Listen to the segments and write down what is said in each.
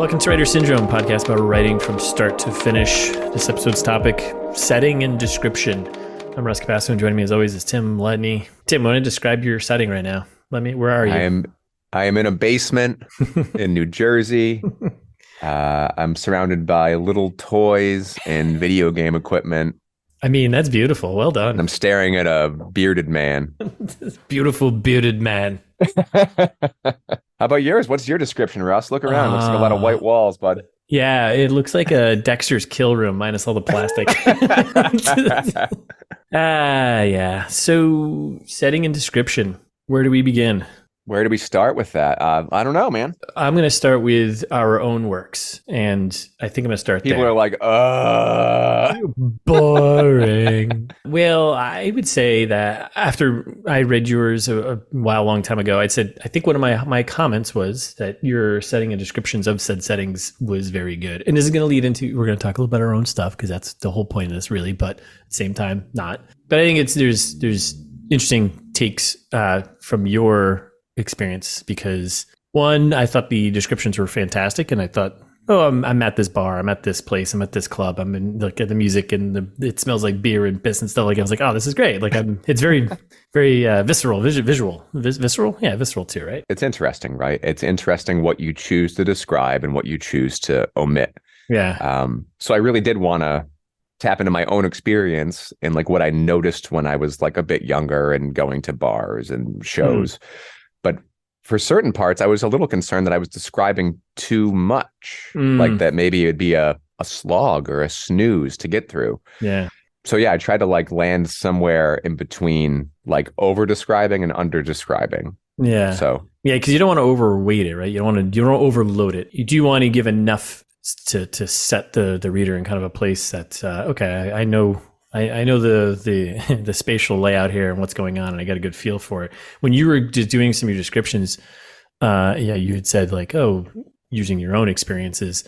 Welcome to Writer Syndrome, podcast about writing from start to finish. This episode's topic, setting and description. I'm Russ Capasso, and joining me as always is Tim Ledney. Tim, want to describe your setting right now? Where are you? I am in a basement in New Jersey. I'm surrounded by little toys and video game equipment. I mean, that's beautiful. Well done. I'm staring at a bearded man. Beautiful bearded man. How about yours? What's your description, Russ? Look around. Looks like a lot of white walls, bud. Yeah, it looks like a Dexter's kill room minus all the plastic. Yeah. So, setting and description. Where do we begin? Where do we start with that? I don't know, man. I'm going to start with our own works, and I think I'm going to start People there. are like, boring. Well, I would say that after I read yours a long time ago, I think one of my comments was that your setting and descriptions of said settings was very good. And this is going to lead into, we're going to talk a little about our own stuff because that's the whole point of this really, but at the same time, not. But I think there's interesting takes from your experience because one, I thought the descriptions were fantastic, and I thought, oh, I'm at this bar, I'm at this place, I'm at this club, I'm in at the music, and it smells like beer and piss and stuff. Like I was like, oh, this is great. Like it's very, very visceral, visceral, yeah, visceral too, right? It's interesting, right? It's interesting what you choose to describe and what you choose to omit. Yeah. So I really did want to tap into my own experience and like what I noticed when I was like a bit younger and going to bars and shows. But for certain parts, I was a little concerned that I was describing too much, like that maybe it'd be a slog or a snooze to get through. Yeah. So yeah, I tried to like land somewhere in between, like over describing and under describing. Yeah. So yeah, because you don't want to overweight it, right? You don't overload it. You do want to give enough to set the reader in kind of a place that okay, I know the spatial layout here and what's going on, and I got a good feel for it. When you were just doing some of your descriptions, you had said like, oh, using your own experiences.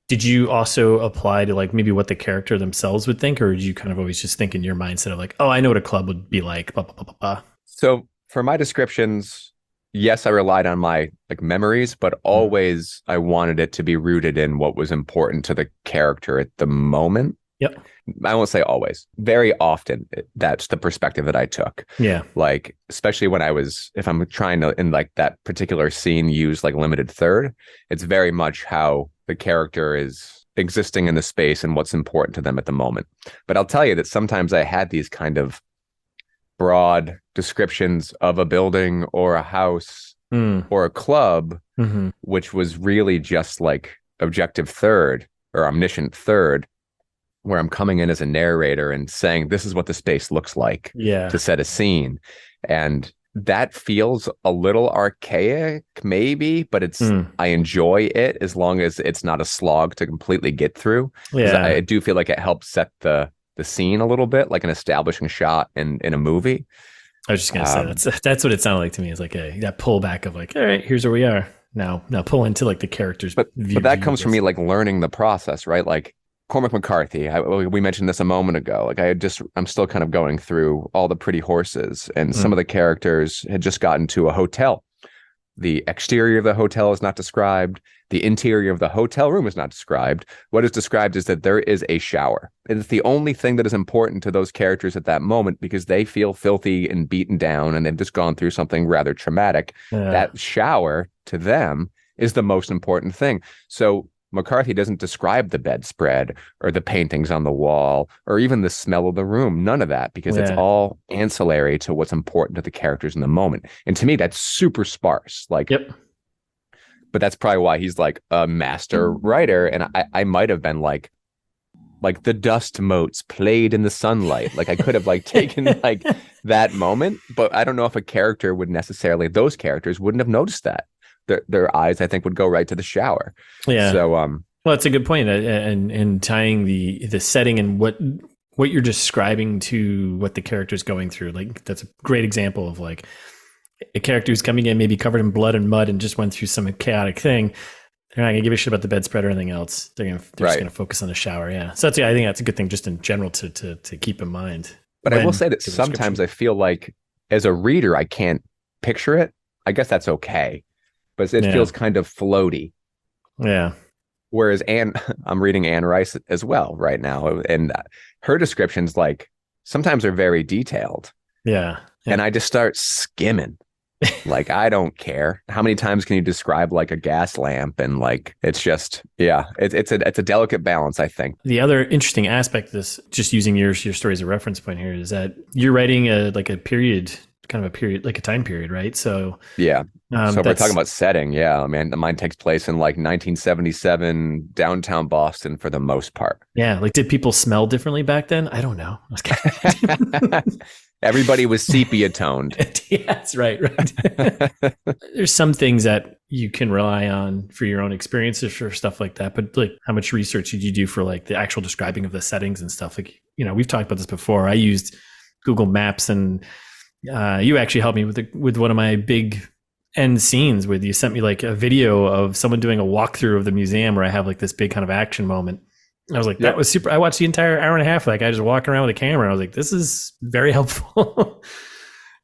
Did you also apply to like maybe what the character themselves would think, or did you kind of always just think in your mindset of like, oh, I know what a club would be like, blah, blah, blah, blah, blah. So for my descriptions, yes, I relied on my like memories, but always I wanted it to be rooted in what was important to the character at the moment. Yep. I won't say always. Very often, that's the perspective that I took. Yeah. Like, especially when if I'm trying to, in like that particular scene, use like limited third, it's very much how the character is existing in the space and what's important to them at the moment. But I'll tell you that sometimes I had these kind of broad descriptions of a building or a house or a club, which was really just like objective third or omniscient third, where I'm coming in as a narrator and saying, this is what the space looks like to set a scene. And that feels a little archaic, maybe, but I enjoy it as long as it's not a slog to completely get through. Yeah. I do feel like it helps set the scene a little bit, like an establishing shot in a movie. I was just going to say, that's what it sounded like to me. It's like that pullback of like, all right, here's where we are. Now pull into like the character's But that comes from me like learning the process, right? Like, Cormac McCarthy, we mentioned this a moment ago. Like I'm still kind of going through all the pretty horses, and some of the characters had just gotten to a hotel. The exterior of the hotel is not described. The interior of the hotel room is not described. What is described is that there is a shower. And it's the only thing that is important to those characters at that moment because they feel filthy and beaten down and they've just gone through something rather traumatic. That shower to them is the most important thing. So McCarthy doesn't describe the bedspread or the paintings on the wall or even the smell of the room. None of that, because it's all ancillary to what's important to the characters in the moment. And to me, that's super sparse. Like, but that's probably why he's like a master writer. And I might have been like the dust motes played in the sunlight. Like I could have like taken like that moment, but I don't know if those characters wouldn't have noticed that. Their eyes, I think, would go right to the shower. Yeah. So, well, it's a good point, and tying the setting and what you're describing to what the character's going through. Like that's a great example of like a character who's coming in maybe covered in blood and mud and just went through some chaotic thing. They're not gonna give a shit about the bedspread or anything else. They're just gonna focus on the shower. Yeah. So I think that's a good thing just in general to keep in mind. But I will say that sometimes I feel like as a reader I can't picture it. I guess that's okay. But it feels kind of floaty. Yeah. Whereas I'm reading Anne Rice as well right now, and her descriptions like sometimes are very detailed. Yeah. And I just start skimming. Like, I don't care. How many times can you describe like a gas lamp? And like, it's just, yeah, it's a delicate balance, I think. The other interesting aspect of this, just using your story as a reference point here, is that you're writing like a time period, right? So yeah. So if we're talking about setting, yeah, man, mine takes place in like 1977 downtown Boston for the most part. Yeah. Like, did people smell differently back then? I don't know. Everybody was sepia toned. Yeah, that's right. There's some things that you can rely on for your own experiences for stuff like that. But like, how much research did you do for like the actual describing of the settings and stuff? Like, we've talked about this before. I used Google Maps, and you actually helped me with one of my big end scenes where you sent me like a video of someone doing a walkthrough of the museum where I have like this big kind of action moment. I was like, that was super. I watched the entire hour and a half. Like, I just walking around with a camera. I was like, this is very helpful.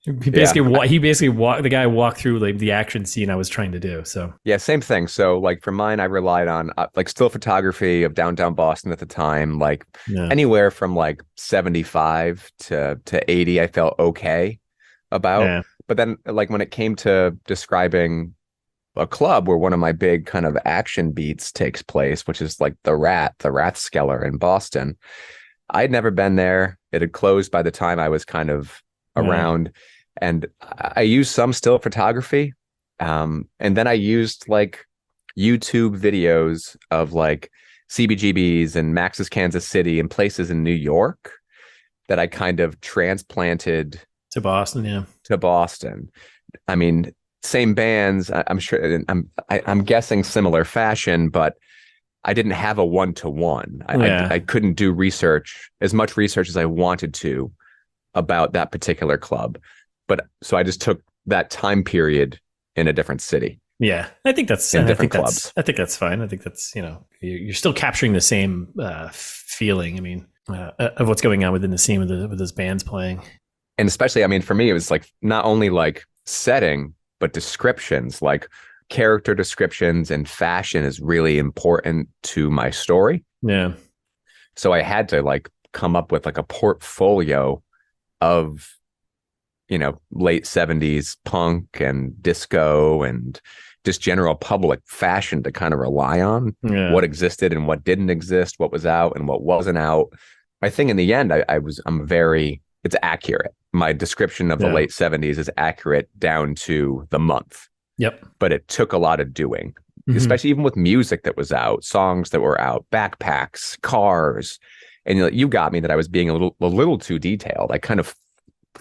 The guy walked through like the action scene I was trying to do. So yeah, same thing. So like for mine, I relied on like still photography of downtown Boston at the time, like anywhere from like 75 to 80, I felt okay about. Yeah. But then like when it came to describing a club where one of my big kind of action beats takes place, which is like the Rathskeller in Boston. I'd never been there. It had closed by the time I was kind of around. And I used some still photography. And then I used like YouTube videos of like CBGB's and Max's Kansas City and places in New York that I kind of transplanted to Boston. Yeah. To Boston. I mean, same bands, I'm sure. I'm guessing similar fashion, but I didn't have a one-to-one. I couldn't do as much research as I wanted to about that particular club. But so I just took that time period in a different city. Yeah, I think that's different clubs. I think that's fine. I think that's you're still capturing the same feeling. I mean, of what's going on within the scene with those bands playing. And especially, I mean, for me, it was like not only like setting, but descriptions, like character descriptions and fashion is really important to my story. Yeah. So I had to like come up with like a portfolio of, late 70s punk and disco and just general public fashion to kind of rely on what existed and what didn't exist, what was out and what wasn't out. I think in the end, it's accurate. My description of the late 70s is accurate down to the month. Yep. But it took a lot of doing, especially even with music that was out, songs that were out, backpacks, cars. And you got me that I was being a little too detailed. I kind of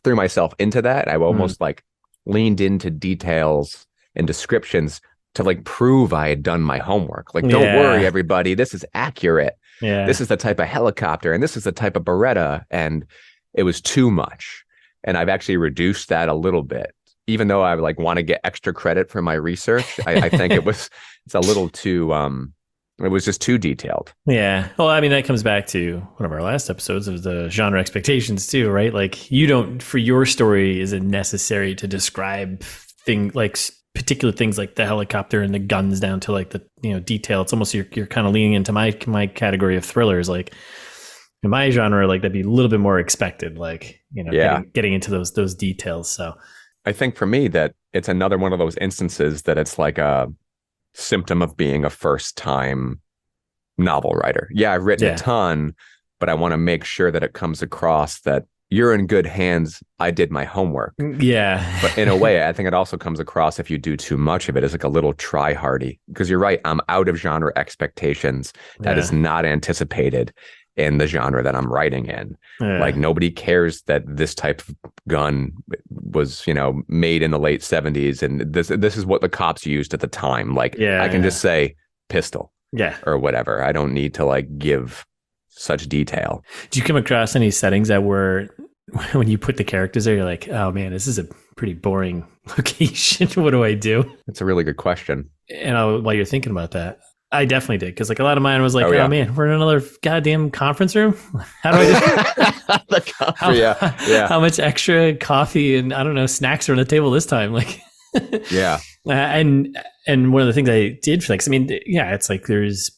threw myself into that. I almost like leaned into details and descriptions to like prove I had done my homework. Like, don't worry, everybody, this is accurate. Yeah. This is the type of helicopter and this is the type of Beretta. And it was too much. And I've actually reduced that a little bit, even though I like want to get extra credit for my research. I think it's a little too, it was just too detailed. Yeah. Well, I mean, that comes back to one of our last episodes of the genre expectations too, right? Like for your story, is it necessary to describe particular things like the helicopter and the guns down to like the, detail? It's almost, you're kind of leaning into my category of thrillers. Like, in my genre, like that'd be a little bit more expected, like, getting into those details. So I think for me that it's another one of those instances that it's like a symptom of being a first time novel writer. Yeah, I've written a ton, but I want to make sure that it comes across that you're in good hands. I did my homework. Yeah. But in a way, I think it also comes across if you do too much of it as like a little try-hardy, because you're right. I'm out of genre expectations. That is not anticipated in the genre that I'm writing in. Like nobody cares that this type of gun was, made in the late 70s. And this is what the cops used at the time. Like I can just say pistol or whatever. I don't need to like give such detail. Do you come across any settings that were, when you put the characters there, you're like, oh man, this is a pretty boring location. What do I do? That's a really good question. And while you're thinking about that, I definitely did, because like a lot of mine was like, oh man, we're in another goddamn conference room. How do I just how much extra coffee and I don't know snacks are on the table this time? Like, Yeah. And one of the things I did flex, I mean, yeah, it's like there's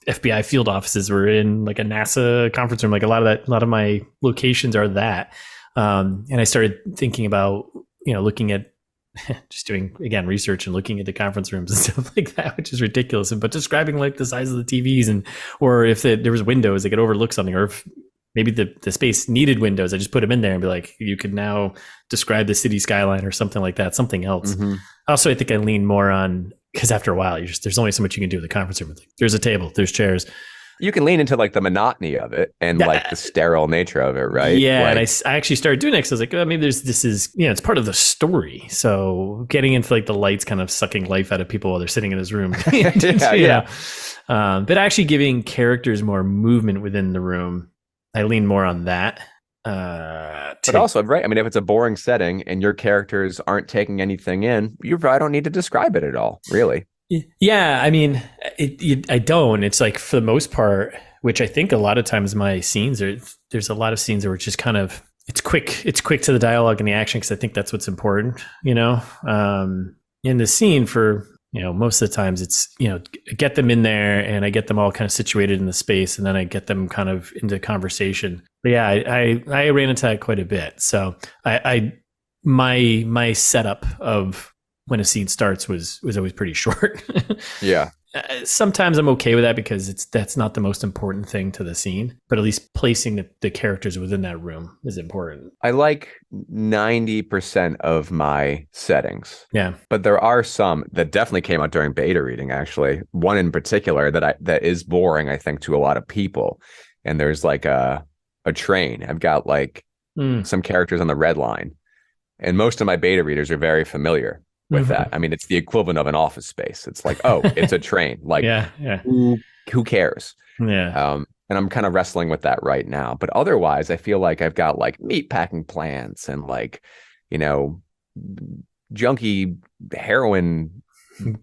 FBI field offices. We're in like a NASA conference room. Like a lot of my locations are that. And I started thinking about, looking at just doing, again, research and looking at the conference rooms and stuff like that, which is ridiculous. But describing like the size of the TVs or if there was windows, they could overlook something, or if maybe the space needed windows, I just put them in there and be like, you could now describe the city skyline or something like that, something else. Mm-hmm. Also, I think I lean more on, because after a while, there's only so much you can do with the conference room. Like, there's a table, there's chairs. You can lean into like the monotony of it and like the sterile nature of it, right? Yeah, like, and I actually started doing it because I was like, maybe this is, it's part of the story. So getting into like the lights kind of sucking life out of people while they're sitting in this room. Yeah. But actually giving characters more movement within the room, I lean more on that. But also, right, I mean, if it's a boring setting and your characters aren't taking anything in, you probably don't need to describe it at all, really. Yeah, I mean, I don't. It's like, for the most part, which I think a lot of times my scenes there's a lot of scenes where it's just kind of, it's quick to the dialogue and the action, because I think that's what's important, in the scene. For, most of the times it's, get them in there and I get them all kind of situated in the space, and then I get them kind of into conversation. But yeah, I ran into that quite a bit. So my setup of when a scene starts was always pretty short. Yeah. Sometimes I'm okay with that because that's not the most important thing to the scene, but at least placing the characters within that room is important. I like 90% of my settings. Yeah. But there are some that definitely came out during beta reading, actually. One in particular that is boring, I think, to a lot of people. And there's like a train. I've got like some characters on the red line. And most of my beta readers are very familiar with that. I mean, it's the equivalent of an Office Space. It's like, oh, it's a train. Like, who cares? Yeah. And I'm kind of wrestling with that right now. But otherwise, I feel like I've got like meat packing plants and like, junky heroin,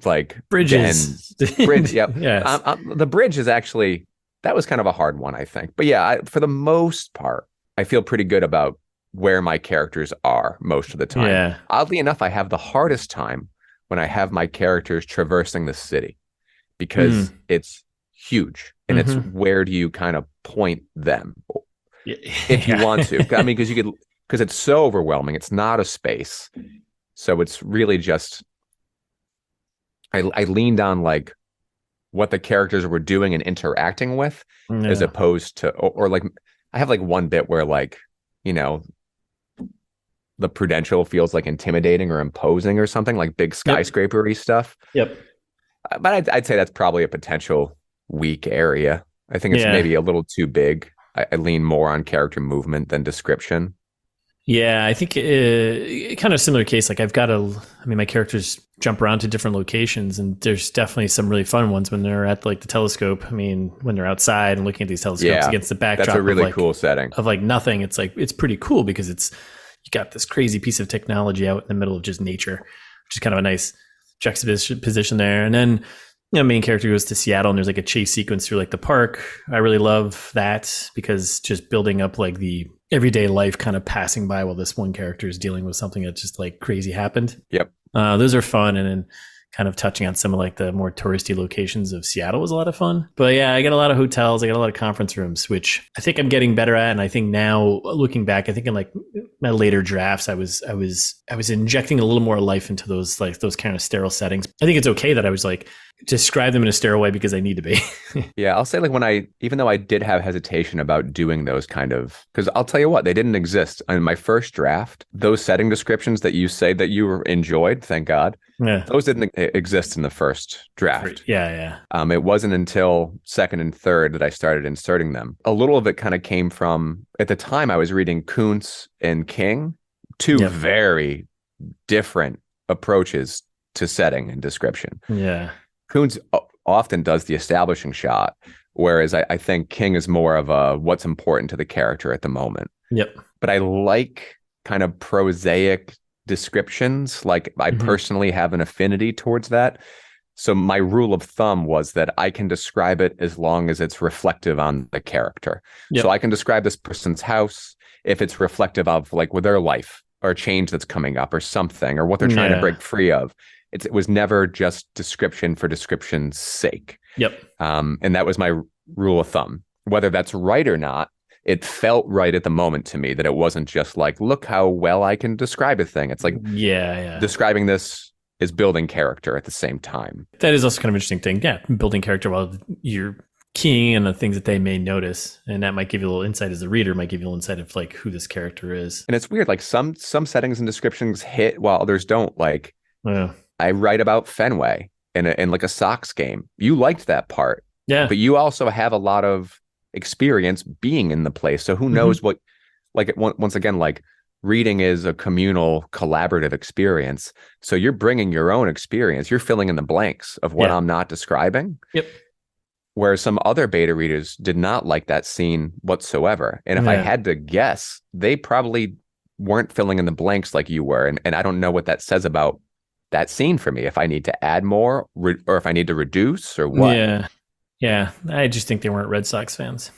like bridges. Bridge. Yep. Yes. The bridge is actually, that was kind of a hard one, I think. But yeah, for the most part, I feel pretty good about where my characters are most of the time. Yeah. Oddly enough, I have the hardest time when I have my characters traversing the city, because it's huge and it's where do you kind of point them if you want to. I mean, because it's so overwhelming. It's not a space. So it's really just, I leaned on like what the characters were doing and interacting with, as opposed to, or like, I have like one bit where like, the Prudential feels like intimidating or imposing or something, like big skyscraper-y stuff. Yep. But I'd say that's probably a potential weak area. I think it's maybe a little too big. I lean more on character movement than description. Yeah, I think kind of similar case. Like my characters jump around to different locations, and there's definitely some really fun ones when they're at like the telescope. I mean, when they're outside and looking at these telescopes against the backdrop. That's a really cool setting. Of like nothing. It's like, it's pretty cool because you got this crazy piece of technology out in the middle of just nature, which is kind of a nice juxtaposition there. And then, main character goes to Seattle and there's like a chase sequence through like the park. I really love that because just building up like the everyday life kind of passing by while this one character is dealing with something that just like crazy happened. Yep. Those are fun. And then kind of touching on some of like the more touristy locations of Seattle was a lot of fun. But yeah, I got a lot of hotels, I got a lot of conference rooms, which I think I'm getting better at. And I think now looking back, I think in like my later drafts, I was injecting a little more life into those kind of sterile settings. I think it's okay that I was like, describe them in a sterile way because I need to be. Yeah, I'll say like even though I did have hesitation about doing those kind of, because I'll tell you what, they didn't exist in my first draft. Those setting descriptions that you say that you enjoyed, thank God, those didn't exist in the first draft. Yeah. It wasn't until second and third that I started inserting them. A little of it kind of came from, at the time I was reading Kuntz and King, two very different approaches to setting and description. Yeah. Kuntz often does the establishing shot, whereas I think King is more of a what's important to the character at the moment. Yep. But I like kind of prosaic descriptions. Like I personally have an affinity towards that. So my rule of thumb was that I can describe it as long as it's reflective on the character. Yep. So I can describe this person's house if it's reflective of like with their life or a change that's coming up or something, or what they're trying to break free of. It was never just description for description's sake. Yep. And that was my rule of thumb. Whether that's right or not, it felt right at the moment to me that it wasn't just like, look how well I can describe a thing. It's like, describing this is building character at the same time. That is also kind of an interesting thing. Yeah, building character while you're keying in the things that they may notice, and that might give you a little insight as a reader, might give you a little insight of like who this character is. And it's weird, like some settings and descriptions hit while others don't. Like, I write about Fenway in like a Sox game. You liked that part, but you also have a lot of experience being in the place, so who knows what, like, once again, like, reading is a communal collaborative experience, so you're bringing your own experience, you're filling in the blanks of what I'm not describing. Whereas some other beta readers did not like that scene whatsoever, and if I had to guess, they probably weren't filling in the blanks like you were, and I don't know what that says about that scene for me, if I need to add more or if I need to reduce or what. Yeah, I just think they weren't Red Sox fans.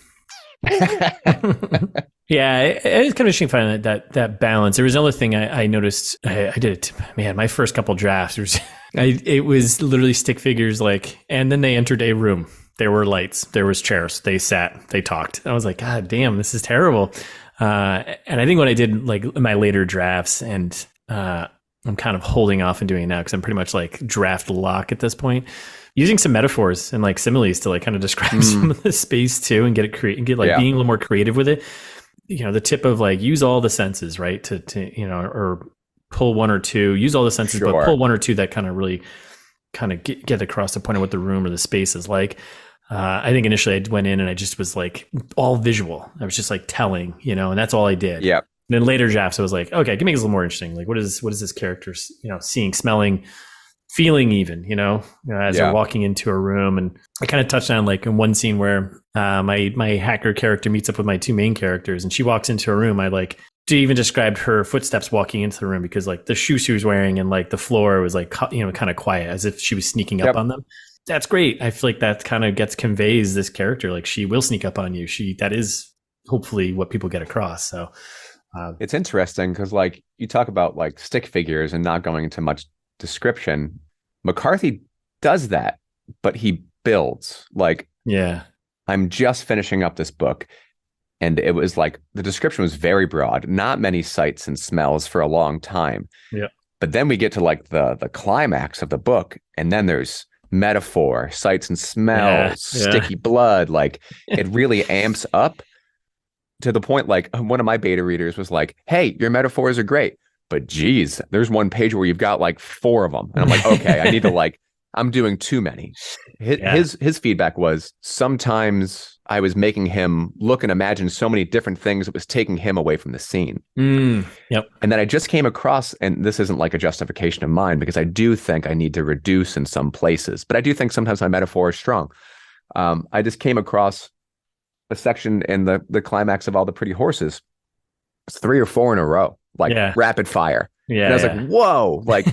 Yeah, it's kind of interesting finding that balance. There was another thing I noticed. I did it. Man, my first couple drafts, it was literally stick figures, like, and then they entered a room. There were lights. There was chairs. They sat. They talked. I was like, God damn, this is terrible. And I think what I did, like, in my later drafts, and I'm kind of holding off and doing it now because I'm pretty much like draft lock at this point. Using some metaphors and like similes to like kind of describe some of the space too, and get being a little more creative with it. You know, the tip of like, use all the senses, right? To you know, or pull one or two, use all the senses, but pull one or two that kind of really kind of get across the point of what the room or the space is like. I think initially I went in and I just was like all visual. I was just like telling, you know, and that's all I did. Yeah. And then later drafts, I was like, okay, I can make this a little more interesting. Like, what is this character, you know, seeing, smelling, feeling, even, you know, as they're walking into a room. And I kind of touched on like in one scene where my hacker character meets up with my two main characters, and she walks into a room. I like even described her footsteps walking into the room, because like the shoes she was wearing and like the floor was like, you know, kind of quiet, as if she was sneaking up on them. That's great. I feel like that kind of conveys this character. Like, she will sneak up on you. That is hopefully what people get across. So it's interesting because, like, you talk about like stick figures and not going into much description. McCarthy does that, but he builds. Like, I'm just finishing up this book, and it was like the description was very broad, not many sights and smells for a long time. But then we get to like the climax of the book, and then there's metaphor, sights and smells, sticky blood. Like, it really amps up to the point, like, one of my beta readers was like, hey, your metaphors are great, but geez, there's one page where you've got like 4 of them. And I'm like, okay, I need to, like, I'm doing too many. His feedback was sometimes I was making him look and imagine so many different things, it was taking him away from the scene. And then I just came across, and this isn't like a justification of mine, because I do think I need to reduce in some places, but I do think sometimes my metaphor is strong. I just came across a section in the climax of All the Pretty Horses. It's 3 or 4 in a row, like rapid fire. And I was like, whoa, like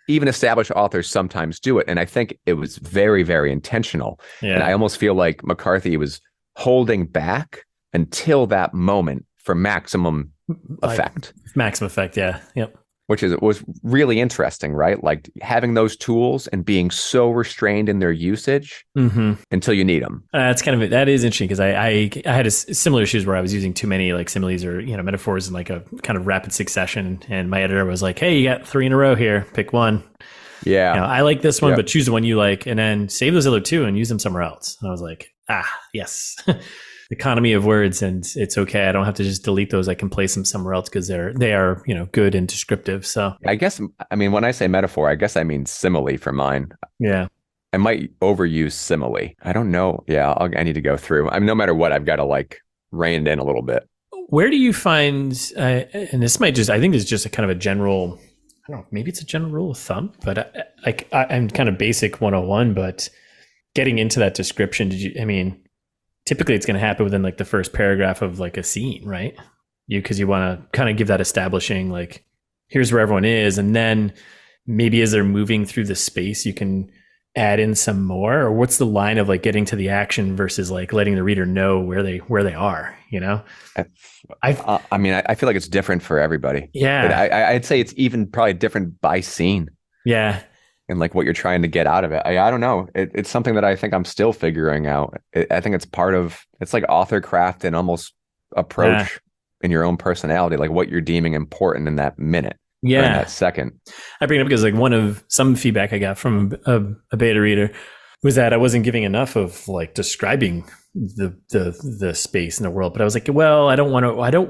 even established authors sometimes do it. And I think it was very, very intentional. And I almost feel like McCarthy was holding back until that moment for maximum effect. Maximum effect. Yeah. Yep. Which was really interesting, right? Like, having those tools and being so restrained in their usage until you need them. That is interesting, because I had similar issues where I was using too many like similes or, you know, metaphors in like a kind of rapid succession, and my editor was like, hey, you got 3 in a row here, pick one. You know, I like this one, but choose the one you like, and then save those other 2 and use them somewhere else. And I was like, yes. Economy of words, and it's okay. I don't have to just delete those. I can place them somewhere else because they are, you know, good and descriptive. So I guess, I mean, when I say metaphor, I guess I mean simile for mine. I might overuse simile. I don't know. I need to go through. I mean, no matter what, I've got to like rein it in a little bit. Where do you find, and this might just, I think this is just a kind of a general, I don't know, maybe it's a general rule of thumb, but I'm kind of basic 101, but getting into that description, typically it's going to happen within like the first paragraph of like a scene, right? Because you want to kind of give that establishing, like, here's where everyone is. And then maybe as they're moving through the space, you can add in some more, or what's the line of like getting to the action versus like letting the reader know where they are, you know? I mean, I feel like it's different for everybody. Yeah. I'd say it's even probably different by scene Yeah. and like what you're trying to get out of it. I don't know. It's something that I think I'm still figuring out. I think it's like author craft and almost approach in your own personality, like what you're deeming important in that minute or in that second. I bring it up because like one of some feedback I got from a beta reader was that I wasn't giving enough of like describing the space in the world. But I was like, well, I don't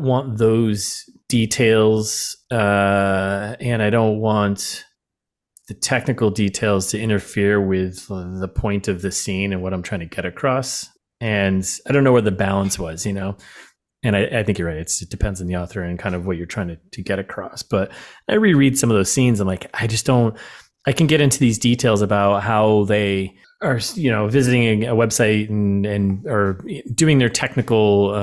want those details, and I don't want the technical details to interfere with the point of the scene and what I'm trying to get across. And I don't know where the balance was, you know. And I think you're right. It depends on the author and kind of what you're trying to get across. But I reread some of those scenes. I'm like, I can get into these details about how they are, you know, visiting a website and or doing their technical,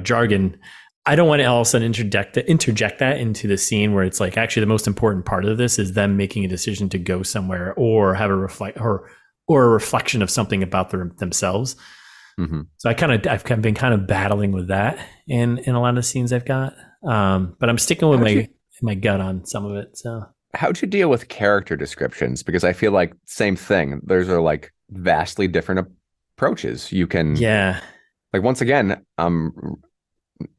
jargon. I don't want to all of a sudden interject that into the scene where it's like, actually the most important part of this is them making a decision to go somewhere or have a reflection of something about themselves. Mm-hmm. So I've been kind of battling with that in a lot of the scenes I've got, but I'm sticking with my gut on some of it. So how'd you deal with character descriptions? Because I feel like same thing. Those are like vastly different approaches. You can, like once again,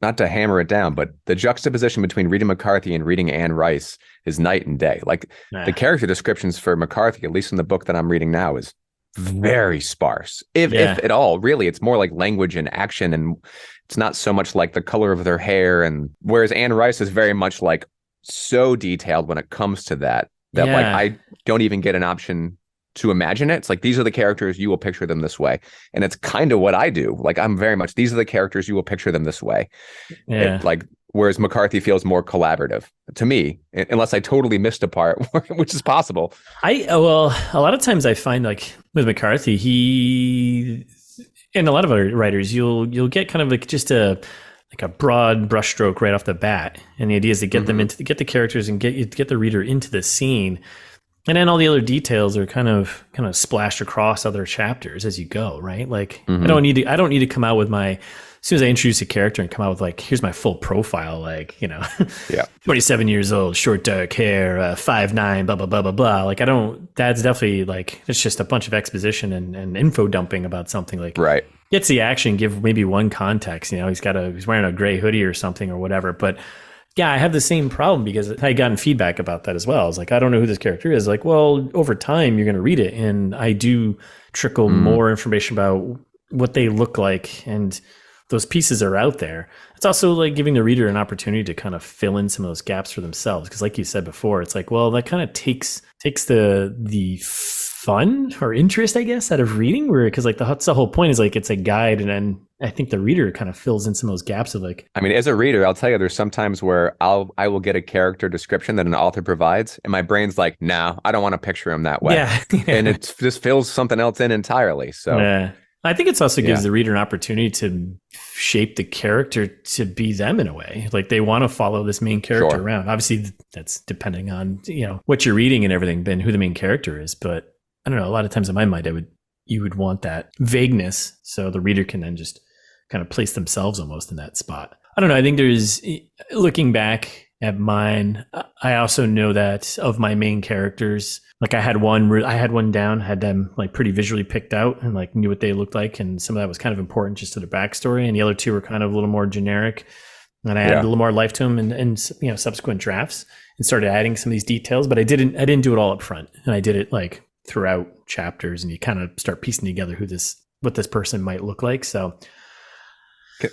not to hammer it down, but the juxtaposition between reading McCarthy and reading Anne Rice is night and day. Like the character descriptions for McCarthy, at least in the book that I'm reading now, is very sparse, if at all. Really, it's more like language and action, and it's not so much like the color of their hair. And whereas Anne Rice is very much like so detailed when it comes to that like I don't even get an option to imagine it. It's like, these are the characters, you will picture them this way. And it's kind of what I do. Like I'm very much, these are the characters, you will picture them this way. Whereas McCarthy feels more collaborative to me, unless I totally missed a part, which is possible. A lot of times I find like with McCarthy, he and a lot of other writers, you'll get kind of like just a broad brushstroke right off the bat, and the idea is to get them get the characters and get the reader into the scene, and then all the other details are kind of splashed across other chapters as you go, right? Like I don't need to come out with as soon as I introduce a character and come out with like, here's my full profile, like, you know, 27 years old, short dark hair, 5'9", blah, blah, blah, blah, blah. Like that's definitely like, it's just a bunch of exposition and info dumping about something. Like gets the action, give maybe one context, you know, he's wearing a gray hoodie or something or whatever. But yeah, I have the same problem because I had gotten feedback about that as well. I was like, I don't know who this character is. Like, well, over time you're going to read it, and I do trickle more information about what they look like, and those pieces are out there. It's also like giving the reader an opportunity to kind of fill in some of those gaps for themselves. Because like you said before, it's like, well, that kind of takes the fun or interest, I guess, out of reading, because like that's the whole point, is like it's a guide, and then I think the reader kind of fills in some of those gaps of like, I mean, as a reader, I'll tell you, there's some times where I will get a character description that an author provides, and my brain's like, no, I don't want to picture him that way. And it just fills something else in entirely. So I think it also gives the reader an opportunity to shape the character to be them in a way. Like they want to follow this main character around. Obviously, that's depending on, you know, what you're reading and everything, then who the main character is. But I don't know, a lot of times in my mind, you would want that vagueness so the reader can then just kind of place themselves almost in that spot. I don't know. I think looking back at mine, I also know that of my main characters, like I had one down, had them like pretty visually picked out and like knew what they looked like. And some of that was kind of important just to the backstory. And the other two were kind of a little more generic. And I added a little more life to them and you know, subsequent drafts, and started adding some of these details, but I didn't do it all up front. And I did it like throughout chapters, and you kind of start piecing together what this person might look like. So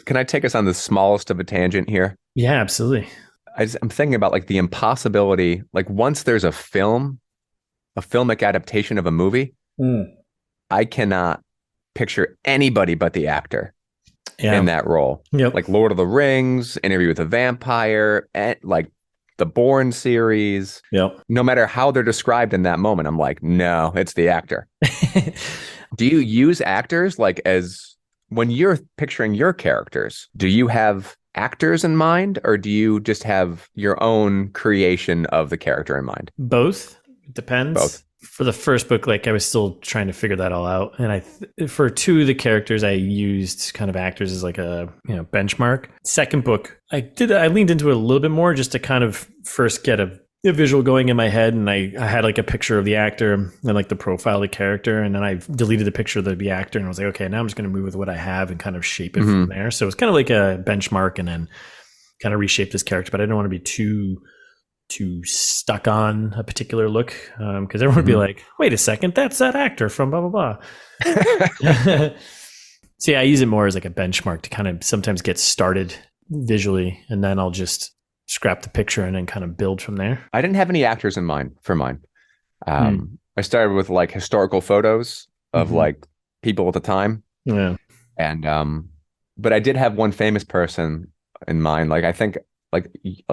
can I take us on the smallest of a tangent here? Yeah, absolutely. I'm thinking about like the impossibility, like once there's a filmic adaptation of a movie, I cannot picture anybody but the actor in that role. Like Lord of the Rings, Interview with a Vampire, and like the Bourne series. No matter how they're described in that moment, I'm like, no, it's the actor. Do you use actors like as when you're picturing your characters? Do you have actors in mind, or do you just have your own creation of the character in mind? Both. It depends. Both. for the first book, like I was still trying to figure that all out. And for two of the characters, I used kind of actors as like a, benchmark. Second book, I leaned into it a little bit more just to kind of first get a visual going in my head. And I had like a picture of the actor and like the profile of the character. And then I deleted the picture of the actor and I was like, okay, now I'm just going to move with what I have and kind of shape it from there. So it's kind of like a benchmark and then kind of reshape this character, but I don't want to be too stuck on a particular look because everyone would be like, wait a second, that's that actor from blah blah blah. So yeah, I use it more as like a benchmark to kind of sometimes get started visually, and then I'll just scrap the picture and then kind of build from there. I didn't have any actors in mind for mine. I started with like historical photos of like people at the time, and but I did have one famous person in mind. Like I think like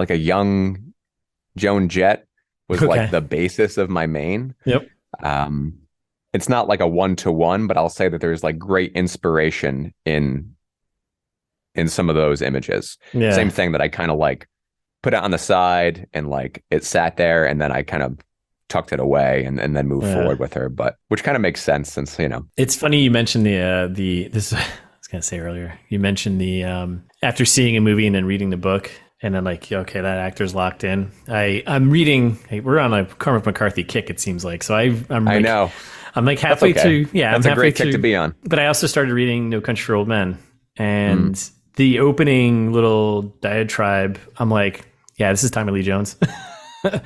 a young Joan Jett was like the basis of my main. Yep. It's not like a 1-to-1, but I'll say that there's like great inspiration in some of those images. Yeah. Same thing that I kind of like put it on the side and like it sat there and then I kind of tucked it away and then moved forward with her, but which kind of makes sense since, It's funny you mentioned this I was going to say earlier. You mentioned the after seeing a movie and then reading the book. And then like, okay, that actor's locked in. I'm reading. We're on a Cormac McCarthy kick, it seems like. So I know. I'm like halfway through. Yeah, that's I'm a great kick to be on. But I also started reading No Country for Old Men, and the opening little diatribe. I'm like, yeah, this is Tommy Lee Jones.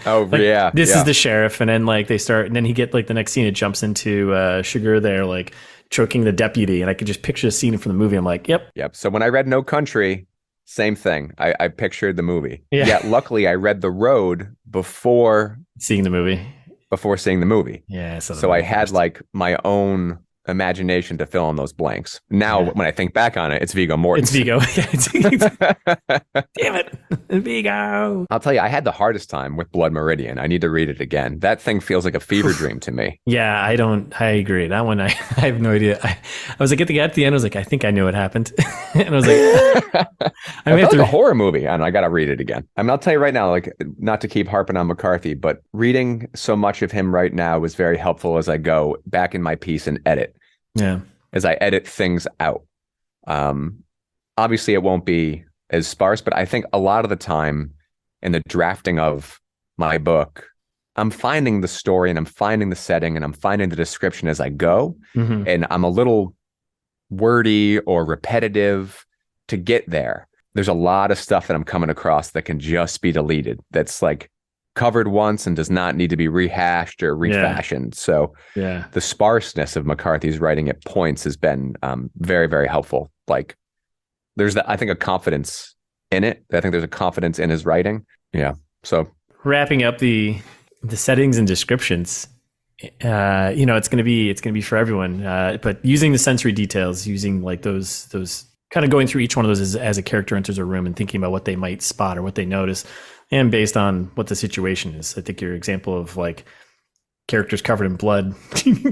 Oh like, yeah, this is the sheriff, and then like they start, and then he get like the next scene. It jumps into Sugar there, like choking the deputy, and I could just picture the scene from the movie. I'm like, yep. So when I read No Country. Same thing. I pictured the movie. Yeah. Luckily, I read The Road before seeing the movie. Yeah. So I had like my own imagination to fill in those blanks. Now, when I think back on it, it's Viggo Mortensen. It's Viggo. Damn it, Viggo. I'll tell you, I had the hardest time with Blood Meridian. I need to read it again. That thing feels like a fever dream to me. Yeah, I agree. That one, I have no idea. I was like, at the end, I was like, I think I know what happened. And I was like, I felt like a horror movie. I got to read it again. I mean, I'll tell you right now, like, not to keep harping on McCarthy, but reading so much of him right now is very helpful as I go back in my piece and edit. Yeah. As I edit things out. Obviously it won't be as sparse, but I think a lot of the time in the drafting of my book, I'm finding the story and I'm finding the setting and I'm finding the description as I go. And I'm a little wordy or repetitive to get there. There's a lot of stuff that I'm coming across that can just be deleted. That's like covered once and does not need to be rehashed or refashioned. So the sparseness of McCarthy's writing at points has been very, very helpful. Like there's I think a confidence in it. I think there's a confidence in his writing. Yeah. So wrapping up the settings and descriptions, it's going to be for everyone. But using the sensory details, using like those kind of going through each one of those as a character enters a room and thinking about what they might spot or what they notice. And based on what the situation is. I think your example of like characters covered in blood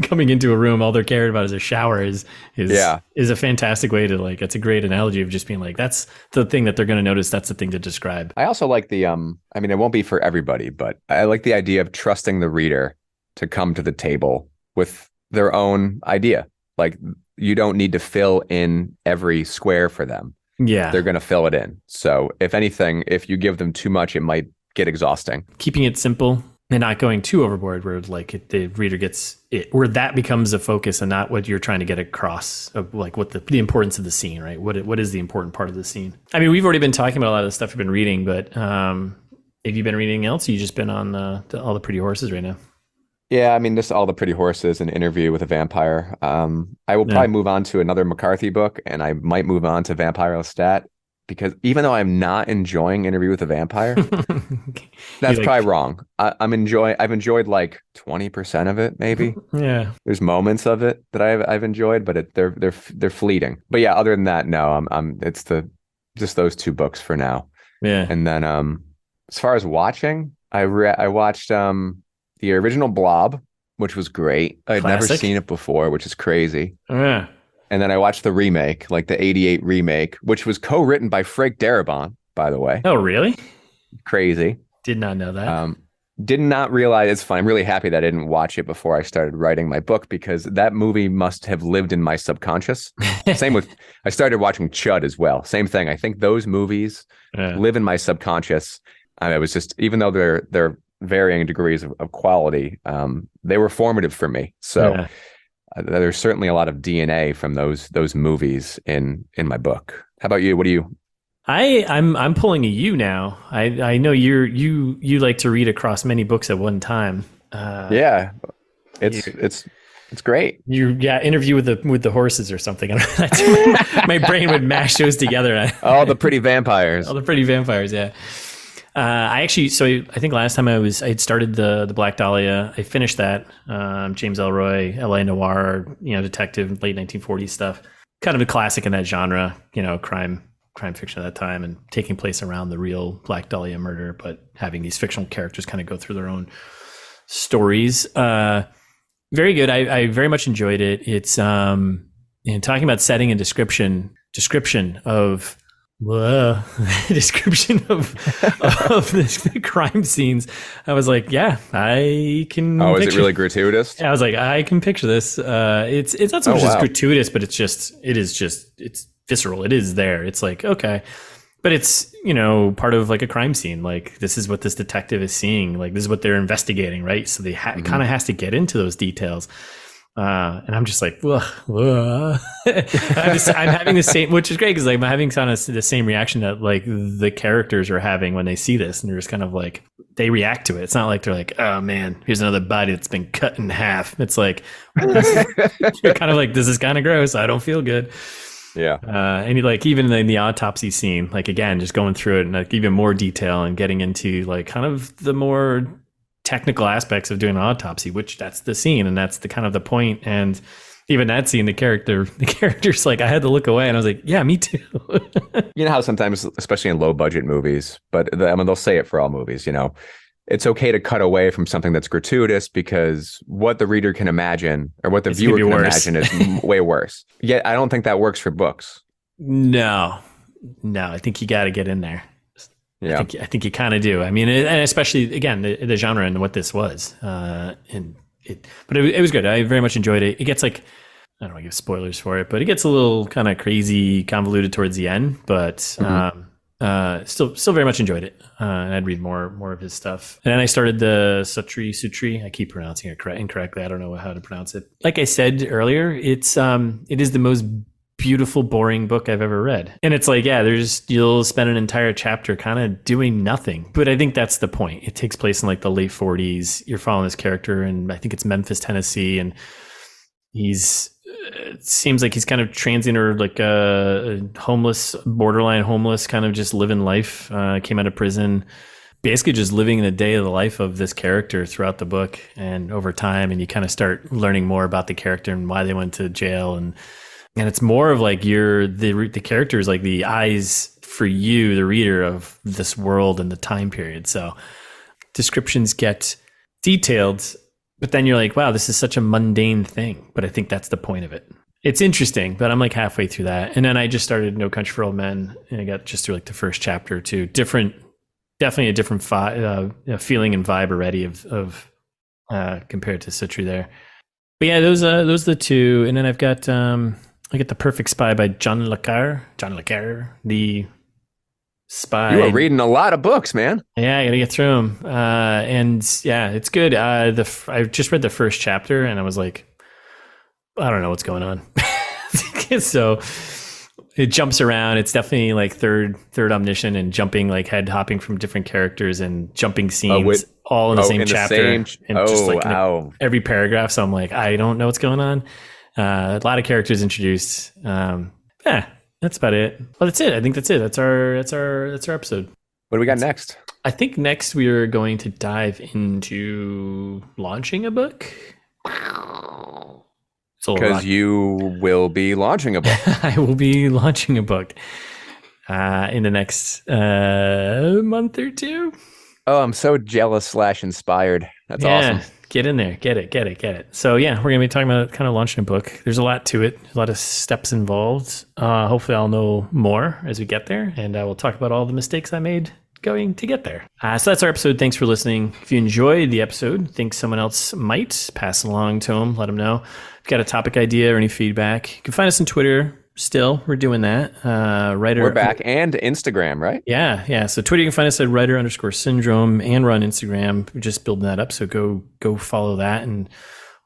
coming into a room, all they're caring about is a shower is a fantastic way to like, it's a great analogy of just being like, that's the thing that they're going to notice. That's the thing to describe. I also like the, I mean, it won't be for everybody, but I like the idea of trusting the reader to come to the table with their own idea. Like you don't need to fill in every square for them. Yeah. They're going to fill it in. So if anything, if you give them too much, it might get exhausting. Keeping it simple and not going too overboard where like the reader gets it, where that becomes a focus and not what you're trying to get across of like what the importance of the scene, right? What is the important part of the scene? I mean, we've already been talking about a lot of the stuff we've been reading, but have you been reading anything else? Or you just been on all the Pretty Horses right now? Yeah, I mean, this All the Pretty Horses, An Interview with a Vampire. I will probably move on to another McCarthy book, and I might move on to Vampire Lestat, because even though I'm not enjoying Interview with a Vampire, that's probably wrong. I've enjoyed like 20% of it, maybe. Yeah, there's moments of it that I've enjoyed, but they're fleeting. But yeah, other than that, no, it's just those two books for now. Yeah, and then as far as watching, I watched the original Blob, which was great. I'd never seen it before, which is crazy. Yeah. And then I watched the remake, like the 88 remake, which was co-written by Frank Darabont, by the way. Oh, really? Crazy. Did not know that. Did not realize. It's fine. I'm really happy that I didn't watch it before I started writing my book, because that movie must have lived in my subconscious. Same with, I started watching Chud as well. Same thing. I think those movies live in my subconscious. And it was just, even though they're varying degrees of quality, they were formative for me. So there's certainly a lot of DNA from those movies in my book. How about you? What do you? I'm pulling a you now. I know you like to read across many books at one time. Yeah, it's great. Interview with the horses or something. My brain would mash those together. All the pretty vampires. All the pretty vampires. Yeah. I think last time I had started the Black Dahlia. I finished that. James Ellroy, LA noir, detective, late 1940s stuff. Kind of a classic in that genre. Crime fiction at that time, and taking place around the real Black Dahlia murder, but having these fictional characters kind of go through their own stories. Very good. I very much enjoyed it. It's in talking about setting and description of the crime scenes. I was like, yeah, I can. Oh, is it really gratuitous? I was like, I can picture this. It's not so much as gratuitous, but it's visceral. It is there. It's like, okay, but it's, part of like a crime scene. Like, this is what this detective is seeing. Like, this is what they're investigating, right? So they kind of has to get into those details. And I'm just like, I'm having the same, which is great, because like I'm having kind of the same reaction that like the characters are having when they see this, and they're just kind of like, they react to it. It's not like they're like, oh man, here's another body that's been cut in half. It's like, you're kind of like, this is kind of gross. I don't feel good. Yeah. And even in the autopsy scene, like, again, just going through it and like even more detail and getting into like kind of the more technical aspects of doing an autopsy, which that's the scene and that's the kind of the point. And even that scene, the character's like, I had to look away, and I was like, yeah, me too. You know how sometimes, especially in low budget movies, but they'll say it for all movies, it's okay to cut away from something that's gratuitous, because what the reader can imagine, or what the viewer can imagine, is way worse. Yet I don't think that works for books. No, I think you got to get in there. Yeah, I think you kind of do. I mean, and especially again the genre and what this was, but it was good. I very much enjoyed it. It gets like, I don't want to give spoilers for it, but it gets a little kind of crazy, convoluted towards the end. But still very much enjoyed it. And I'd read more of his stuff. And then I started the Sutri. I keep pronouncing it incorrectly. I don't know how to pronounce it. Like I said earlier, it is the most beautiful, boring book I've ever read. And it's like, yeah, you'll spend an entire chapter kind of doing nothing. But I think that's the point. It takes place in like the late 40s. You're following this character, and I think it's Memphis, Tennessee, and it seems like he's kind of transient, or like a homeless, borderline homeless, kind of just living life. Came out of prison, basically just living the day of the life of this character throughout the book and over time. And you kind of start learning more about the character and why they went to jail. And it's more of like the character is like the eyes for you, the reader, of this world and the time period. So descriptions get detailed, but then you're like, wow, this is such a mundane thing. But I think that's the point of it. It's interesting, but I'm like halfway through that. And then I just started No Country for Old Men, and I got just through like the first chapter or two. Definitely a different feeling and vibe already of compared to Sutri there. But yeah, those are the two. And then I've got I get The Perfect Spy by John le Carre, the spy. You are reading a lot of books, man. Yeah, I got to get through them. And yeah, it's good. I just read the first chapter, and I was like, I don't know what's going on. So it jumps around. It's definitely like third omniscient, and jumping, like head hopping from different characters and jumping scenes all in the same chapter. Just like every paragraph. So I'm like, I don't know what's going on. A lot of characters introduced. Yeah, that's about it. Well, that's it. I think that's it. That's our episode. What do we got next? I think next we are going to dive into launching a book. Because you will be launching a book. I will be launching a book in the next month or two. Oh, I'm so jealous / inspired. That's awesome. Get in there. Get it. So yeah, we're going to be talking about kind of launching a book. There's a lot to it. A lot of steps involved. Hopefully I'll know more as we get there, and I will talk about all the mistakes I made going to get there. So that's our episode. Thanks for listening. If you enjoyed the episode, think someone else might, pass along to them, let them know. If you've got a topic idea or any feedback, you can find us on Twitter. Still, we're doing that. Writer. We're back, and Instagram, right? Yeah. So Twitter, you can find us at writer_syndrome, and we're on Instagram. We're just building that up. So go follow that. And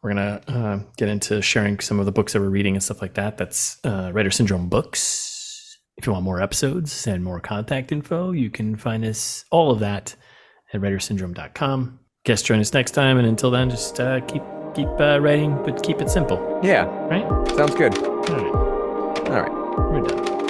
we're going to get into sharing some of the books that we're reading and stuff like that. That's Writer Syndrome Books. If you want more episodes and more contact info, you can find us all of that at writersyndrome.com. Guess join us next time. And until then, just keep writing, but keep it simple. Yeah. Right? Sounds good. All right. All right. We're done.